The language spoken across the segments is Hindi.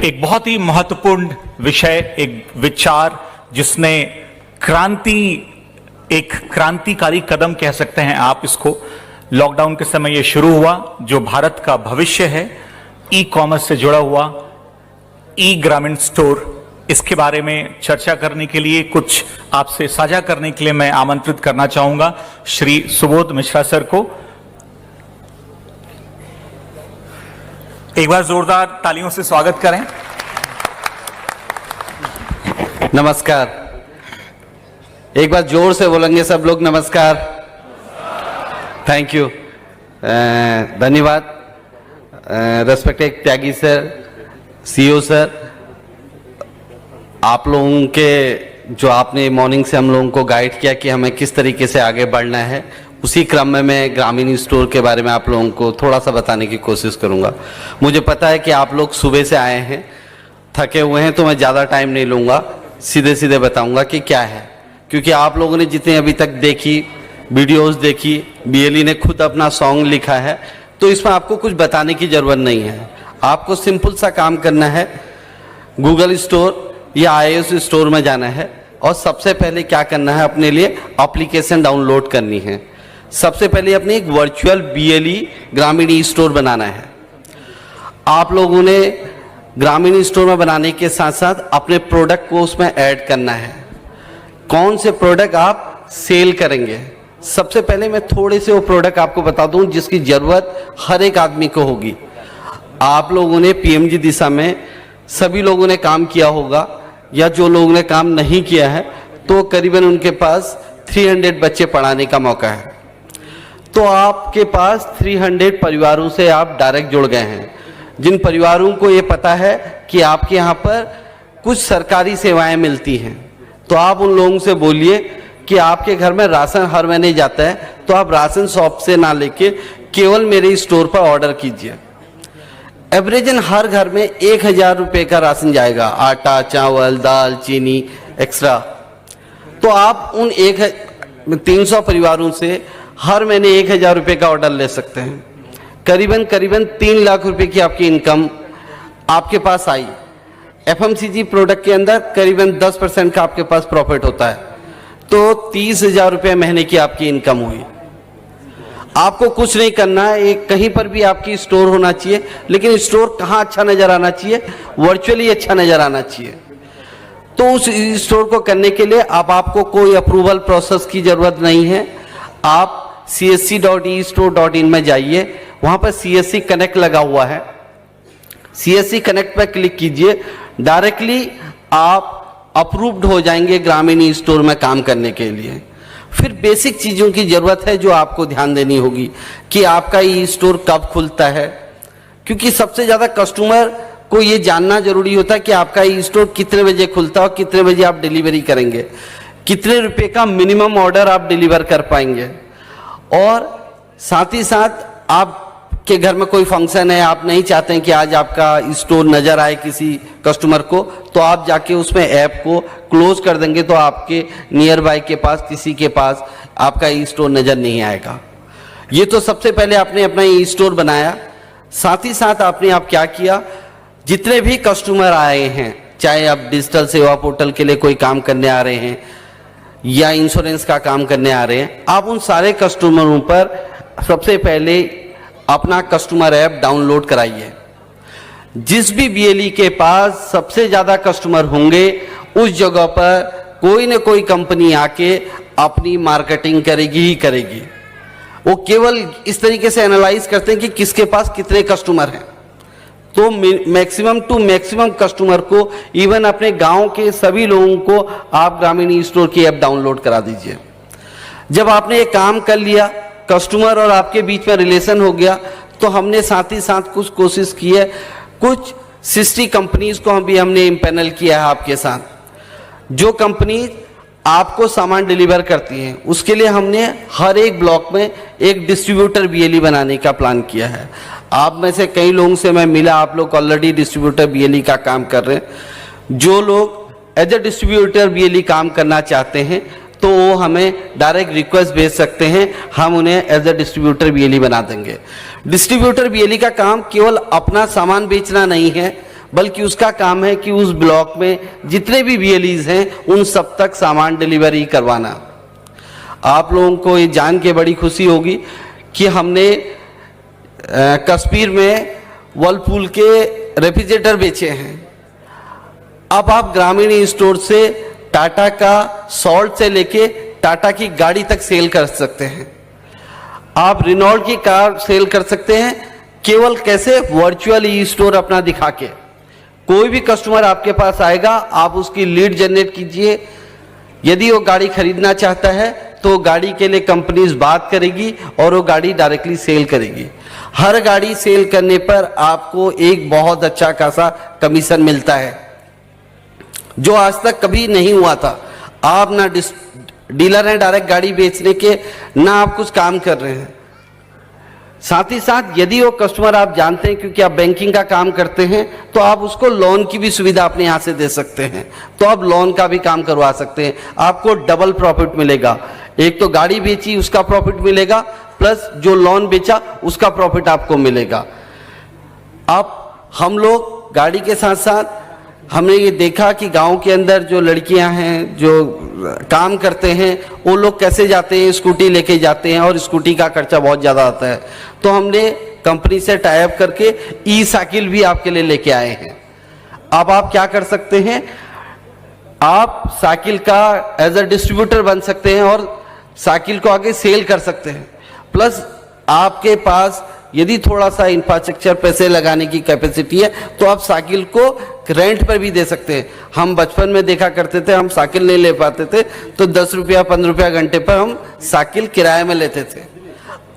एक बहुत ही महत्वपूर्ण विषय, एक विचार जिसने एक क्रांतिकारी कदम कह सकते हैं आप इसको, लॉकडाउन के समय ये शुरू हुआ, जो भारत का भविष्य है, ई कॉमर्स से जुड़ा हुआ ई ग्रामीण स्टोर। इसके बारे में चर्चा करने के लिए, कुछ आपसे साझा करने के लिए मैं आमंत्रित करना चाहूंगा श्री सुबोध मिश्रा सर को। एक बार जोरदार तालियों से स्वागत करें। नमस्कार। एक बार जोर से बोलेंगे सब लोग, नमस्कार। थैंक यू, धन्यवाद। रेस्पेक्टेड त्यागी सर, सीईओ सर, आप लोगों के जो आपने मॉर्निंग से हम लोगों को गाइड किया कि हमें किस तरीके से आगे बढ़ना है, उसी क्रम में मैं ग्रामीण स्टोर के बारे में आप लोगों को थोड़ा सा बताने की कोशिश करूंगा। मुझे पता है कि आप लोग सुबह से आए हैं, थके हुए हैं, तो मैं ज़्यादा टाइम नहीं लूँगा, सीधे सीधे बताऊंगा कि क्या है। क्योंकि आप लोगों ने जितने अभी तक देखी वीडियोस देखी, बीएलई ने खुद अपना सॉन्ग लिखा है, तो इसमें आपको कुछ बताने की ज़रूरत नहीं है। आपको सिंपल सा काम करना है, गूगल स्टोर या iOS स्टोर में जाना है और सबसे पहले क्या करना है, अपने लिए एप्लीकेशन डाउनलोड करनी है। सबसे पहले अपने एक वर्चुअल बीएलई ग्रामीण ई स्टोर बनाना है। आप लोगों ने ग्रामीण स्टोर में बनाने के साथ साथ अपने प्रोडक्ट को उसमें ऐड करना है। कौन से प्रोडक्ट आप सेल करेंगे, सबसे पहले मैं थोड़े से वो प्रोडक्ट आपको बता दूं जिसकी ज़रूरत हर एक आदमी को होगी। आप लोगों ने पीएमजी दिशा में सभी लोगों ने काम किया होगा, या जो लोगों ने काम नहीं किया है तो करीबन उनके पास 300 बच्चे पढ़ाने का मौका है। तो आपके पास 300 परिवारों से आप डायरेक्ट जुड़ गए हैं, जिन परिवारों को ये पता है कि आपके यहाँ पर कुछ सरकारी सेवाएं मिलती हैं। तो आप उन लोगों से बोलिए कि आपके घर में राशन हर महीने जाता है, तो आप राशन शॉप से ना लेके केवल मेरे स्टोर पर ऑर्डर कीजिए। एवरेजन हर घर में 1000 रुपये का राशन जाएगा, आटा, चावल, दाल, चीनी एक्स्ट्रा। तो आप उन 300 परिवारों से हर महीने 1000 रुपये का ऑर्डर ले सकते हैं। करीबन 3 लाख रुपए की आपकी इनकम आपके पास आई। एफएमसीजी प्रोडक्ट के अंदर करीबन 10% का आपके पास प्रॉफिट होता है, तो 30,000 रुपये महीने की आपकी इनकम हुई। आपको कुछ नहीं करना है, एक कहीं पर भी आपकी स्टोर होना चाहिए, लेकिन स्टोर कहाँ अच्छा नजर आना चाहिए, वर्चुअली अच्छा नजर आना चाहिए। तो उस स्टोर को करने के लिए आपको कोई अप्रूवल प्रोसेस की जरूरत नहीं है। आप csc.estore.in में जाइए, वहाँ पर CSC कनेक्ट लगा हुआ है, CSC कनेक्ट पर क्लिक कीजिए, डायरेक्टली आप अप्रूव्ड हो जाएंगे ग्रामीण ई स्टोर में काम करने के लिए। फिर बेसिक चीज़ों की ज़रूरत है जो आपको ध्यान देनी होगी कि आपका ई स्टोर कब खुलता है, क्योंकि सबसे ज़्यादा कस्टमर को ये जानना जरूरी होता है कि आपका ई स्टोर कितने बजे खुलता है और कितने बजे आप डिलीवरी करेंगे, कितने रुपए का मिनिमम ऑर्डर आप डिलीवर कर पाएंगे। और साथ ही साथ आपके घर में कोई फंक्शन है, आप नहीं चाहते हैं कि आज आपका स्टोर नज़र आए किसी कस्टमर को, तो आप जाके उसमें ऐप को क्लोज कर देंगे, तो आपके नियर बाय के पास किसी के पास आपका ई स्टोर नज़र नहीं आएगा। ये तो सबसे पहले आपने अपना ई स्टोर बनाया। साथ ही साथ आपने आप क्या किया, जितने भी कस्टमर आए हैं, चाहे आप डिजिटल सेवा पोर्टल के लिए कोई काम करने आ रहे हैं या इंश्योरेंस का काम करने आ रहे हैं, आप उन सारे कस्टमरों पर सबसे पहले अपना कस्टमर ऐप डाउनलोड कराइए। जिस भी बीएलई के पास सबसे ज़्यादा कस्टमर होंगे, उस जगह पर कोई न कोई कंपनी आके अपनी मार्केटिंग करेगी ही करेगी। वो केवल इस तरीके से एनालाइज करते हैं कि किसके पास कितने कस्टमर हैं, तो मैक्सिमम टू मैक्सिमम कस्टमर को, इवन अपने गांव के सभी लोगों को आप ग्रामीण ई स्टोर की ऐप डाउनलोड करा दीजिए। जब आपने ये काम कर लिया, कस्टमर और आपके बीच में रिलेशन हो गया, तो हमने साथ ही साथ कुछ कोशिश की है, कुछ 60 कंपनीज को हमने इम्पैनल किया है आपके साथ। जो कंपनी आपको सामान डिलीवर करती हैं, उसके लिए हमने हर एक ब्लॉक में एक डिस्ट्रीब्यूटर बीएलई बनाने का प्लान किया है। आप में से कई लोगों से मैं मिला, आप लोग ऑलरेडी डिस्ट्रीब्यूटर बीएलई का काम कर रहे हैं। जो लोग एज ए डिस्ट्रीब्यूटर बीएलई काम करना चाहते हैं, तो वो हमें डायरेक्ट रिक्वेस्ट भेज सकते हैं, हम उन्हें एज ए डिस्ट्रीब्यूटर बीएलई बना देंगे। डिस्ट्रीब्यूटर बीएलई का काम केवल अपना सामान बेचना नहीं है, बल्कि उसका काम है कि उस ब्लॉक में जितने भी BLEs हैं उन सब तक सामान डिलीवरी करवाना। आप लोगों को ये जान के बड़ी खुशी होगी कि हमने कश्मीर में वर्लपूल के रेफ्रिजरेटर बेचे हैं। अब आप ग्रामीण स्टोर से टाटा का सॉल्ट से लेके टाटा की गाड़ी तक सेल कर सकते हैं। आप रेनॉल्ट की कार सेल कर सकते हैं। केवल कैसे? वर्चुअल ई स्टोर अपना दिखा के। कोई भी कस्टमर आपके पास आएगा, आप उसकी लीड जनरेट कीजिए। यदि वो गाड़ी खरीदना चाहता है तो गाड़ी के लिए कंपनीज बात करेगी और वो गाड़ी डायरेक्टली सेल करेगी। हर गाड़ी सेल करने पर आपको एक बहुत अच्छा खासा कमीशन मिलता है, जो आज तक कभी नहीं हुआ था। आप ना डीलर हैं डायरेक्ट गाड़ी बेचने के, ना आप कुछ काम कर रहे हैं। साथ ही साथ यदि वो कस्टमर आप जानते हैं, क्योंकि आप बैंकिंग का काम करते हैं, तो आप उसको लोन की भी सुविधा अपने यहाँ से दे सकते हैं। तो आप लोन का भी काम करवा सकते हैं। आपको डबल प्रॉफिट मिलेगा। एक तो गाड़ी बेची उसका प्रॉफिट मिलेगा, प्लस जो लोन बेचा उसका प्रॉफिट आपको मिलेगा। हम लोग गाड़ी के साथ साथ हमने ये देखा कि गांव के अंदर जो लड़कियां हैं जो काम करते हैं, वो लोग कैसे जाते हैं, स्कूटी लेके जाते हैं और स्कूटी का खर्चा बहुत ज़्यादा आता है। तो हमने कंपनी से टाई अप करके ई साइकिल भी आपके लिए लेके आए हैं। अब आप क्या कर सकते हैं, आप साइकिल का एज अ डिस्ट्रीब्यूटर बन सकते हैं और साइकिल को आगे सेल कर सकते हैं। प्लस आपके पास यदि थोड़ा सा इंफ्रास्ट्रक्चर पैसे लगाने की कैपेसिटी है तो आप साइकिल को रेंट पर भी दे सकते हैं। हम बचपन में देखा करते थे, हम साइकिल नहीं ले पाते थे तो 10 रुपया 15 रुपया घंटे पर हम साइकिल किराए में लेते थे।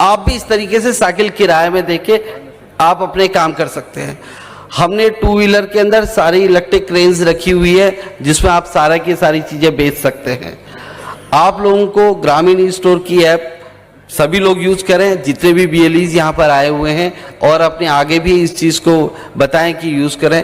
आप भी इस तरीके से साइकिल किराए में देके आप अपने काम कर सकते हैं। हमने 2 व्हीलर के अंदर सारी इलेक्ट्रिक रेंज रखी हुई है जिसमें आप सारा की सारी चीज़ें बेच सकते हैं। आप लोगों को ग्रामीण स्टोर की ऐप सभी लोग यूज करें, जितने भी BLEs यहाँ पर आए हुए हैं, और अपने आगे भी इस चीज़ को बताएं कि यूज़ करें।